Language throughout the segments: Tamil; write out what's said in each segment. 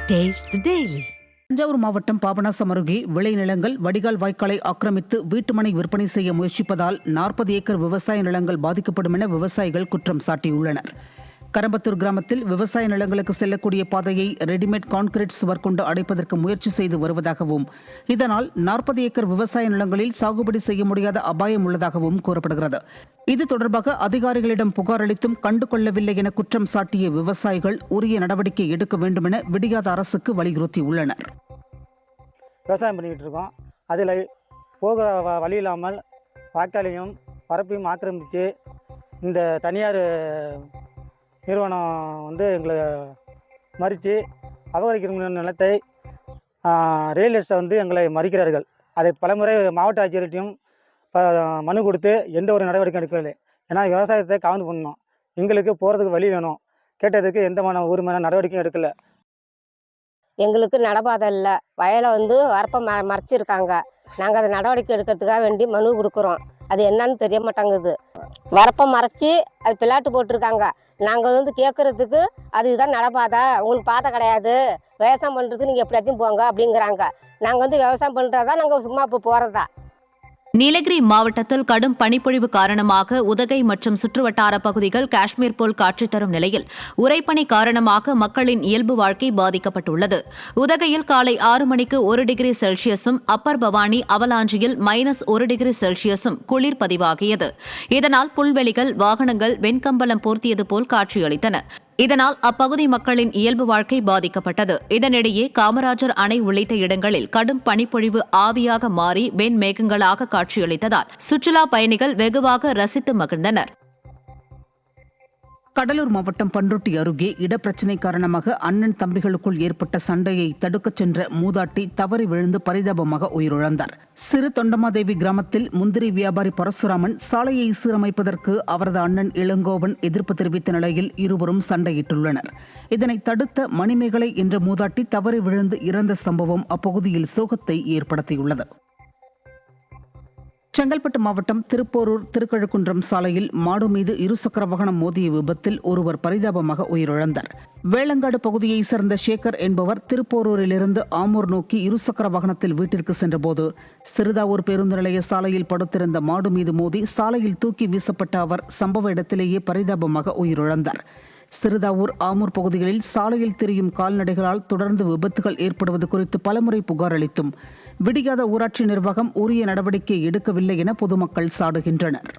Taste the Daily. தஞ்சாவூர் மாவட்டம் பாபநாசம் அருகே விளைநிலங்கள் வடிகால் வாய்க்காலை ஆக்கிரமித்து வீட்டுமனை விற்பனை செய்ய முயற்சிப்பதால் 40 ஏக்கர் விவசாய நிலங்கள் பாதிக்கப்படும் என விவசாயிகள் குற்றம் சாட்டியுள்ளனர். கரம்பத்தூர் கிராமத்தில் விவசாய நிலங்களுக்கு செல்லக்கூடிய பாதையை ரெடிமேட் கான்கிரீட் சுவர் கொண்டு அடைப்பதற்கு முயற்சி செய்து வருவதாகவும், இதனால் 40 ஏக்கர் விவசாய நிலங்களில் சாகுபடி செய்ய முடியாத அபாயம் உள்ளதாகவும் கூறப்படுகிறது. இது தொடர்பாக அதிகாரிகளிடம் புகார் அளித்தும் கண்டுகொள்ளவில்லை என குற்றம் சாட்டிய விவசாயிகள் உரிய நடவடிக்கை எடுக்க வேண்டும் என விடியாத அரசுக்கு வலியுறுத்தியுள்ளனர். விவசாயம் பண்ணிக்கிட்டு இருக்கோம். அதில் போகிற வழி இல்லாமல் வாய்க்காலையும் பரப்பையும் ஆக்கிரமித்து இந்த தனியார் நிறுவனம் எங்களை மறித்து அபகரிக்கிற நிலத்தை ரியல் எஸ்டேட் எங்களை மறிக்கிறார்கள். அதை பலமுறை மாவட்ட ஆட்சியர்கிட்டையும் மனு கொடுத்து எந்த ஒரு நடவடிக்கை எடுக்கவில்லை. ஏன்னா விவசாயத்தை காவந்து பண்ணணும், எங்களுக்கு போகிறதுக்கு வழி வேணும். கேட்டதுக்கு எந்த ஒரு நடவடிக்கையும் எடுக்கலை. எங்களுக்கு நடப்பாதை இல்லை, வயலை வரப்பை மறைச்சிருக்காங்க. நாங்கள் அதை நடவடிக்கை எடுக்கிறதுக்காக வேண்டி மனு கொடுக்குறோம். அது என்னன்னு தெரிய மாட்டேங்குது. வரப்பை மறைச்சி அது பிளாட்டு போட்டிருக்காங்க. நாங்கள் கேட்குறதுக்கு அதுதான் நடப்பாதை, உங்களுக்கு பாதை கிடையாது, விவசாயம் பண்ணுறதுக்கு நீங்கள் எப்படியாச்சும் போங்க அப்படிங்கிறாங்க. நாங்கள் விவசாயம் பண்ணுறதா, நாங்கள் சும்மா இப்போ போகிறதா. நீலகிரி மாவட்டத்தில் கடும் பனிப்பொழிவு காரணமாக உதகை மற்றும் சுற்றுவட்டார பகுதிகள் காஷ்மீர் போல் காட்சி தரும் நிலையில் உறைபனி காரணமாக மக்களின் இயல்பு வாழ்க்கை பாதிக்கப்பட்டுள்ளது. உதகையில் காலை 6 மணிக்கு 1 டிகிரி செல்சியஸும், அப்பர் பவானி அவலாஞ்சியில் -1 டிகிரி செல்சியஸும் குளிர் பதிவாகியது. இதனால் புல்வெளிகள், வாகனங்கள் வெண்கம்பளம் போர்த்தியது போல் காட்சியளித்தன. இதனால் அப்பகுதி மக்களின் இயல்பு வாழ்க்கை பாதிக்கப்பட்டது. இதனிடையே காமராஜர் அணை உள்ளிட்ட இடங்களில் கடும் பனிப்பொழிவு ஆவியாக மாறி வெண்மேகங்களாக காட்சியளித்ததால் சுற்றுலா பயணிகள் வெகுவாக ரசித்து மகிழ்ந்தனர். கடலூர் மாவட்டம் பண்ருட்டி அருகே இடப்பிரச்சினை காரணமாக அண்ணன் தம்பிகளுக்குள் ஏற்பட்ட சண்டையை தடுக்கச் சென்ற மூதாட்டி தவறி விழுந்து பரிதாபமாக உயிரிழந்தார். சிறு தொண்டமாதேவி கிராமத்தில் முந்திரி வியாபாரி பரசுராமன் சாலையை சீரமைப்பதற்கு அவரது அண்ணன் இளங்கோவன் எதிர்ப்பு தெரிவித்த நிலையில் இருவரும் சண்டையிட்டுள்ளனர். இதனை தடுத்த மணிமேகலை என்ற மூதாட்டி தவறி விழுந்து இறந்த சம்பவம் அப்பகுதியில் சோகத்தை ஏற்படுத்தியுள்ளது. செங்கல்பட்டு மாவட்டம் திருப்போரூர் திருக்கழுக்குன்றம் சாலையில் மாடு மீது இருசக்கர வாகனம் மோதிய விபத்தில் ஒருவர் பரிதாபமாக உயிரிழந்தார். வேளங்காடு பகுதியைச் சேர்ந்த சேகர் என்பவர் திருப்போரூரிலிருந்து ஆமூர் நோக்கி இருசக்கர வாகனத்தில் வீட்டிற்கு சென்றபோது சிறுதாவூர் பேருந்து நிலைய சாலையில் படுத்திருந்த மாடு மீது மோதி சாலையில் தூக்கி வீசப்பட்ட அவர் சம்பவ இடத்திலேயே பரிதாபமாக உயிரிழந்தார். சிறுதாவூர், ஆமூர் பகுதிகளில் சாலையில் திரியும் கால்நடைகளால் தொடர்ந்து விபத்துகள் ஏற்படுவது குறித்து பலமுறை புகார் அளித்தும் விடியாத ஊராட்சி நிர்வாகம் உரிய நடவடிக்கை எடுக்கவில்லை என பொதுமக்கள் சாடுகின்றனர்.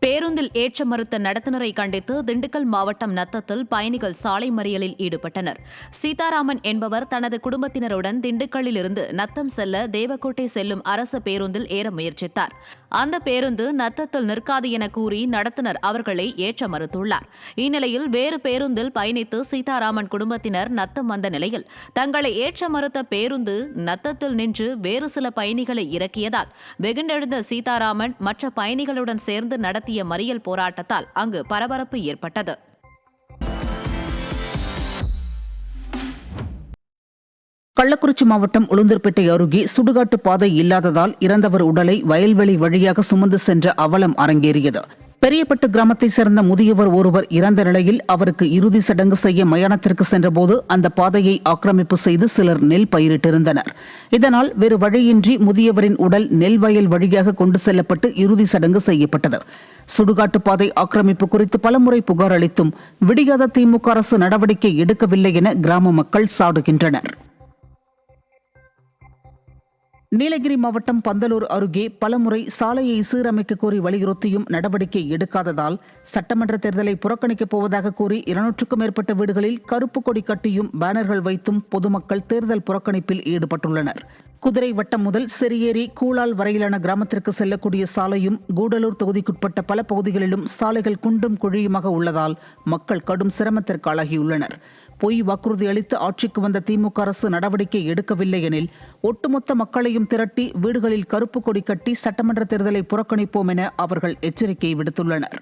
பேருந்தில் ஏற்ற மறுத்த நடத்துனரை கண்டித்து திண்டுக்கல் மாவட்டம் நத்தத்தில் பயணிகள் சாலை மறியலில் ஈடுபட்டனர். சீதாராமன் என்பவர் தனது குடும்பத்தினருடன் திண்டுக்கல்லில் இருந்து நத்தம் செல்ல தேவக்கோட்டை செல்லும் அரசு பேருந்தில் ஏற முயற்சித்தார். அந்த பேருந்து நத்தத்தில் நிற்காது என கூறி நடத்துனர் அவர்களை ஏற்ற மறுத்துள்ளார். இந்நிலையில் வேறு பேருந்தில் பயணித்து சீதாராமன் குடும்பத்தினர் நத்தம் வந்த நிலையில் தங்களை ஏற்ற மறுத்த பேருந்து நத்தத்தில் நின்று வேறு சில பயணிகளை இறக்கியதால் வெகுண்டெழுந்த சீதாராமன் மற்ற பயணிகளுடன் சேர்ந்து நடத்திய மறியல் போராட்டத்தால் அங்கு பரபரப்பு ஏற்பட்டது. கள்ளக்குறிச்சி மாவட்டம் உளுந்தூர்பேட்டை அருகே சுடுகாட்டு பாதை இல்லாததால் இறந்தவர் உடலை வயல்வெளி வழியாக சுமந்து சென்ற அவலம் அரங்கேறியது. பெரியப்பட்டு கிராமத்தைச் சேர்ந்த முதியவர் ஒருவர் இறந்த நிலையில் அவருக்கு இறுதி சடங்கு செய்ய மயானத்திற்கு சென்றபோது அந்த பாதையை ஆக்கிரமிப்பு செய்து சிலர் நெல் பயிரிட்டிருந்தனர். இதனால் வேறு வழியின்றி முதியவரின் உடல் நெல் வயல் வழியாக கொண்டு செல்லப்பட்டு இறுதி சடங்கு செய்யப்பட்டது. சுடுகாட்டு பாதை ஆக்கிரமிப்பு குறித்து பலமுறை புகார் அளித்தும் விடியாத திமுக அரசு நடவடிக்கை எடுக்கவில்லை என கிராம மக்கள் சாடுகின்றனர். நீலகிரி மாவட்டம் பந்தலூர் அருகே பலமுறை சாலையை சீரமைக்க கோரி வலியுறுத்தியும் நடவடிக்கை எடுக்காததால் சட்டமன்ற தேர்தலை புறக்கணிக்கப் போவதாக கூறி 200க்கும் மேற்பட்ட வீடுகளில் கருப்பு கொடி கட்டியும் பேனர்கள் வைத்தும் பொதுமக்கள் தேர்தல் புறக்கணிப்பில் ஈடுபட்டுள்ளனர். குதிரை வட்டம் முதல் செரியேரி, கூழால் வரையிலான கிராமத்திற்கு செல்லக்கூடிய சாலையும் கூடலூர் தொகுதிக்குட்பட்ட பல பகுதிகளிலும் சாலைகள் குண்டும் குழியுமாக உள்ளதால் மக்கள் கடும் சிரமத்திற்கு ஆளாகியுள்ளனர். பொய் வாக்குறுதி அளித்து ஆட்சிக்கு வந்த திமுக அரசு நடவடிக்கை எடுக்கவில்லை எனில் ஒட்டுமொத்த மக்களையும் திரட்டி வீடுகளில் கருப்பு கொடி கட்டி சட்டமன்ற தேர்தலை புறக்கணிப்போம் என அவர்கள் எச்சரிக்கை விடுத்துள்ளனர்.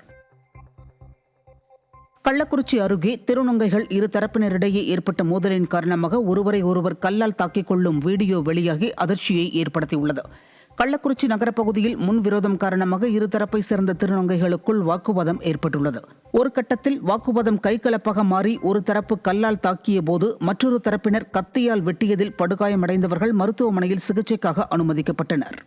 கள்ளக்குறிச்சி அருகே திருநங்கைகள் இரு தரப்பினரிடையே ஏற்பட்ட மோதலின் காரணமாக ஒருவரை ஒருவர் கல்லால் தாக்கிக் கொள்ளும் வீடியோ வெளியாகி அதிர்ச்சியை ஏற்படுத்தியுள்ளது. கள்ளக்குறிச்சி நகரப்பகுதியில் முன்விரோதம் காரணமாக இருதரப்பை சேர்ந்த திருநங்கைகளுக்குள் வாக்குவாதம் ஏற்பட்டுள்ளது. ஒரு கட்டத்தில் வாக்குவாதம் கைகலப்பாக மாறி ஒரு தரப்பு கல்லால் தாக்கிய போது மற்றொரு தரப்பினர் கத்தியால் வெட்டியதில் படுகாயமடைந்தவர்கள் மருத்துவமனையில் சிகிச்சைக்காக அனுமதிக்கப்பட்டனர்.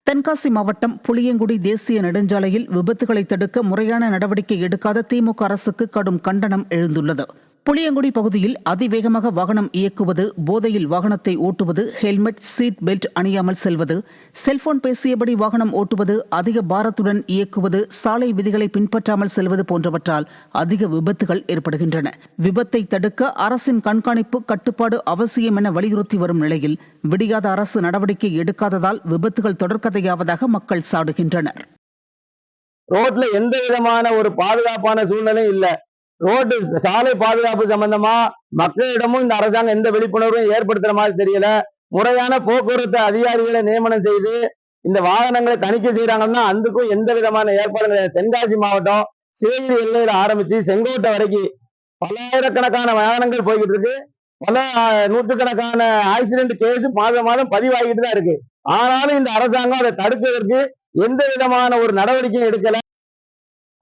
தென்காசி மாவட்டம் புளியங்குடி தேசிய நெடுஞ்சாலையில் விபத்துகளை தடுக்க முறையான நடவடிக்கை எடுக்காத திமுக அரசுக்கு கடும் கண்டனம் எழுந்துள்ளது. புளியங்குடி பகுதியில் அதிவேகமாக வாகனம் இயக்குவது, போதையில் வாகனத்தை ஓட்டுவது, ஹெல்மெட், சீட் பெல்ட் அணியாமல் செல்வது, செல்போன் பேசியபடி வாகனம் ஓட்டுவது, அதிக பாரத்துடன் இயக்குவது, சாலை விதிகளை பின்பற்றாமல் செல்வது போன்றவற்றால் அதிக விபத்துகள் ஏற்படுகின்றன. விபத்தை தடுக்க அரசின் கண்காணிப்பு, கட்டுப்பாடு அவசியம் என வலியுறுத்தி வரும் நிலையில் விடியாத அரசு நடவடிக்கை எடுக்காததால் விபத்துகள் தொடர்கதையாவதாக மக்கள் சாடுகின்றனர். ரோட்ல எந்த விதமான ஒரு பாதுகாப்பான சூழ்நிலையும் இல்ல. ரோடு சாலை பாதுகாப்பு சம்பந்தமா மக்களிடமும் இந்த அரசாங்கம் எந்த விழிப்புணர்வும் ஏற்படுத்துற மாதிரி தெரியல. முறையான போக்குவரத்து அதிகாரிகளை நியமனம் செய்து இந்த வாகனங்களை தணிக்கை செய்யறாங்கன்னா அதுக்கும் எந்த விதமான ஏற்பாடுகள். தென்காசி மாவட்டம் சிவகிரி எல்லையில ஆரம்பிச்சு செங்கோட்டை வரைக்கும் பல்லாயிரக்கணக்கான வாகனங்கள் போய்கிட்டு இருக்கு. பல நூற்றுக்கணக்கான ஆக்சிடென்ட் கேஸ் மாதம் பதிவாகிட்டு தான் இருக்கு. ஆனாலும் இந்த அரசாங்கம் அதை தடுக்கிறதுக்கு எந்த விதமான ஒரு நடவடிக்கையும் எடுக்கல.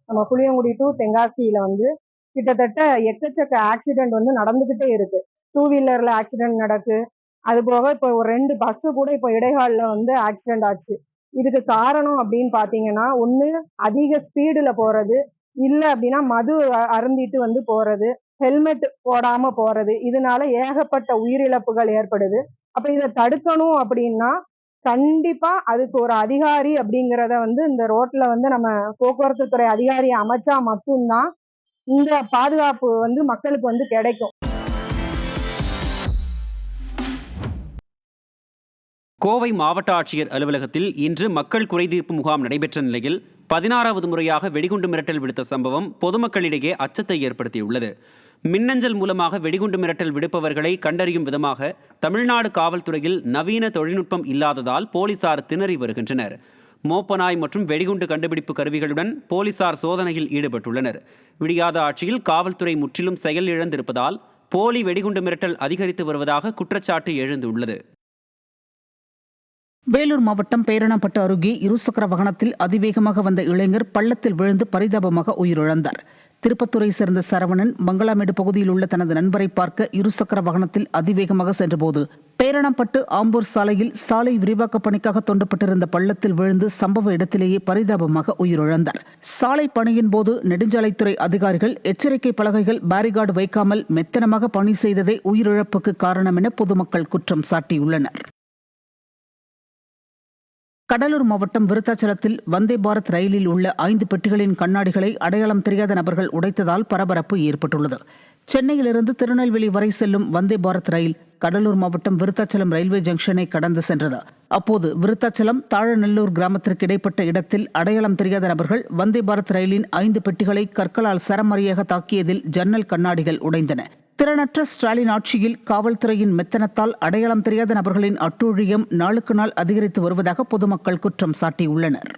நம்ம புளியங்குடி டு தென்காசியில கிட்டத்தட்ட எக்கச்சக்க ஆக்சிடென்ட் நடந்துகிட்டே இருக்கு. 2 வீலர்ல ஆக்சிடென்ட் நடக்கு. அது போக இப்போ ஒரு 2 பஸ் கூட இப்போ இடைகாலில் ஆக்சிடென்ட் ஆச்சு. இதுக்கு காரணம் அப்படின்னு பாத்தீங்கன்னா, ஒண்ணு அதிக ஸ்பீடுல போறது, இல்ல அப்படின்னா மது அருந்திட்டு போறது, ஹெல்மெட் போடாம போறது. இதனால ஏகப்பட்ட உயிரிழப்புகள் ஏற்படுது. அப்ப இதை தடுக்கணும் அப்படின்னா கண்டிப்பா அதுக்கு ஒரு அதிகாரி அப்படிங்கிறத இந்த ரோட்ல நம்ம போக்குவரத்து துறை அதிகாரியை அமைச்சா மட்டும்தான் இந்த பாதுகாப்பு மக்களுக்கு கிடைக்கும். கோவை மாவட்ட ஆட்சியர் அலுவலகத்தில் இன்று மக்கள் குறைதீர்ப்பு முகாம் நடைபெற்ற நிலையில் 16வது முறையாக வெடிகுண்டு மிரட்டல் விடுத்த சம்பவம் பொதுமக்களிடையே அச்சத்தை ஏற்படுத்தியுள்ளது. மின்னஞ்சல் மூலமாக வெடிகுண்டு மிரட்டல் விடுப்பவர்களை கண்டறியும் விதமாக தமிழ்நாடு காவல்துறையில் நவீன தொழில்நுட்பம் இல்லாததால் போலீசார் திணறி வருகின்றனர். மோப்பநாய் மற்றும் வெடிகுண்டு கண்டுபிடிப்பு கருவிகளுடன் போலீசார் சோதனையில் ஈடுபட்டுள்ளனர். விடியாத ஆட்சியில் காவல்துறை முற்றிலும் செயல் இழந்திருப்பதால் போலி வெடிகுண்டு மிரட்டல் அதிகரித்து வருவதாக குற்றச்சாட்டு எழுந்துள்ளது. வேலூர் மாவட்டம் பேரணப்பட்டு அருகே இருசக்கர வாகனத்தில் அதிவேகமாக வந்த இளைஞர் பள்ளத்தில் விழுந்து பரிதாபமாக உயிரிழந்தார். திருப்பத்தூரை சேர்ந்த சரவணன் மங்களாமேடு பகுதியில் உள்ள தனது நண்பரை பார்க்க இருசக்கர வாகனத்தில் அதிவேகமாக சென்றபோது பேரணப்பட்டு ஆம்பூர் சாலையில் சாலை விரிவாக்க பணிக்காக தோண்டப்பட்டிருந்த பள்ளத்தில் விழுந்து சம்பவ இடத்திலேயே பரிதாபமாக உயிரிழந்தார். சாலை பணியின் போது நெடுஞ்சாலைத்துறை அதிகாரிகள் எச்சரிக்கை பலகைகள், பேரிகார்டு வைக்காமல் மெத்தனமாக பணி செய்ததே உயிரிழப்புக்கு காரணம் என பொதுமக்கள் குற்றம் சாட்டியுள்ளனர். கடலூர் மாவட்டம் விருத்தாச்சலத்தில் வந்தே பாரத் ரயிலில் உள்ள 5 பெட்டிகளின் கண்ணாடிகளை அடையாளம் தெரியாத நபர்கள் உடைத்ததால் பரபரப்பு ஏற்பட்டுள்ளது. சென்னையிலிருந்து திருநெல்வேலி வரை செல்லும் வந்தே பாரத் ரயில் கடலூர் மாவட்டம் விருத்தாச்சலம் ரயில்வே ஜங்ஷனை கடந்து சென்றது. அப்போது விருத்தாச்சலம் தாழநல்லூர் கிராமத்திற்கு இடைப்பட்ட இடத்தில் அடையாளம் தெரியாத நபர்கள் வந்தே பாரத் ரயிலின் 5 பெட்டிகளை கற்களால் சரமாரியாக தாக்கியதில் ஜன்னல் கண்ணாடிகள் உடைந்தன. திறனற்ற ஸ்டாலின் ஆட்சியில் காவல்துறையின் மெத்தனத்தால் அடையாளம் தெரியாத நபர்களின் அட்டூழியம் நாளுக்கு நாள் அதிகரித்து வருவதாக பொதுமக்கள் குற்றம் சாட்டியுள்ளனர்.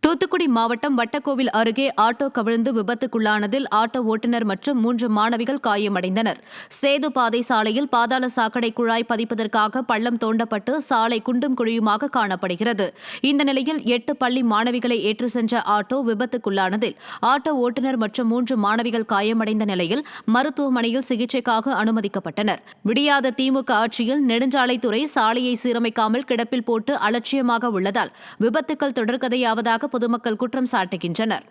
தூத்துக்குடி மாவட்டம் வட்டக்கோவில் அருகே ஆட்டோ கவிழ்ந்து விபத்துக்குள்ளானதில் ஆட்டோ ஓட்டுநர் மற்றும் 3 மாணவிகள் காயமடைந்தனர். சேது பாதை சாலையில் பாதாள சாக்கடை குழாய் பதிப்பதற்காக பள்ளம் தோண்டப்பட்டு சாலை குண்டும் குழியுமாக காணப்படுகிறது. இந்த நிலையில் 8 பள்ளி மாணவிகளை ஏற்று சென்ற ஆட்டோ விபத்துக்குள்ளானதில் ஆட்டோ ஓட்டுநர் மற்றும் 3 மாணவிகள் காயமடைந்த நிலையில் மருத்துவமனையில் சிகிச்சைக்காக அனுமதிக்கப்பட்டனர். விடியாத திமுக ஆட்சியில் நெடுஞ்சாலைத்துறை சாலையை சீரமைக்காமல் கிடப்பில் போட்டு அலட்சியமாக உள்ளதால் விபத்துக்கள் தொடர்கதையாவதாக பொதுமக்கள் குற்றம் சாட்டுகின்றனர்.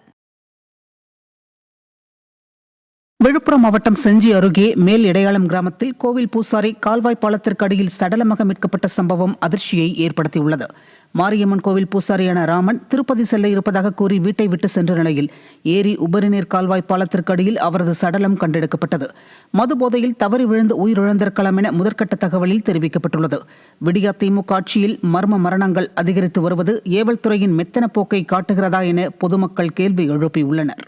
விழுப்புரம் மாவட்டம் செஞ்சி அருகே மேல் இடையாளம் கிராமத்தில் கோவில் பூசாரி கால்வாய் பாலத்திற்கு அடியில் சடலமாக மீட்கப்பட்ட சம்பவம் அதிர்ச்சியை ஏற்படுத்தியுள்ளது. மாரியம்மன் கோவில் பூசாரியான ராமன் திருப்பதி செல்ல இருப்பதாக கூறி வீட்டை விட்டு சென்ற நிலையில் ஏரி உபரிநீர் கால்வாய் பாலத்திற்கு அடியில் அவரது சடலம் கண்டெடுக்கப்பட்டது. மது போதையில் தவறி விழுந்து உயிரிழந்திருக்கலாம் என முதற்கட்ட தகவலில் தெரிவிக்கப்பட்டுள்ளது. விடியா திமுக ஆட்சியில் மர்ம மரணங்கள் அதிகரித்து வருவது ஏவல் துறையின் மெத்தன போக்கை காட்டுகிறதா என பொதுமக்கள் கேள்வி எழுப்பியுள்ளனர்.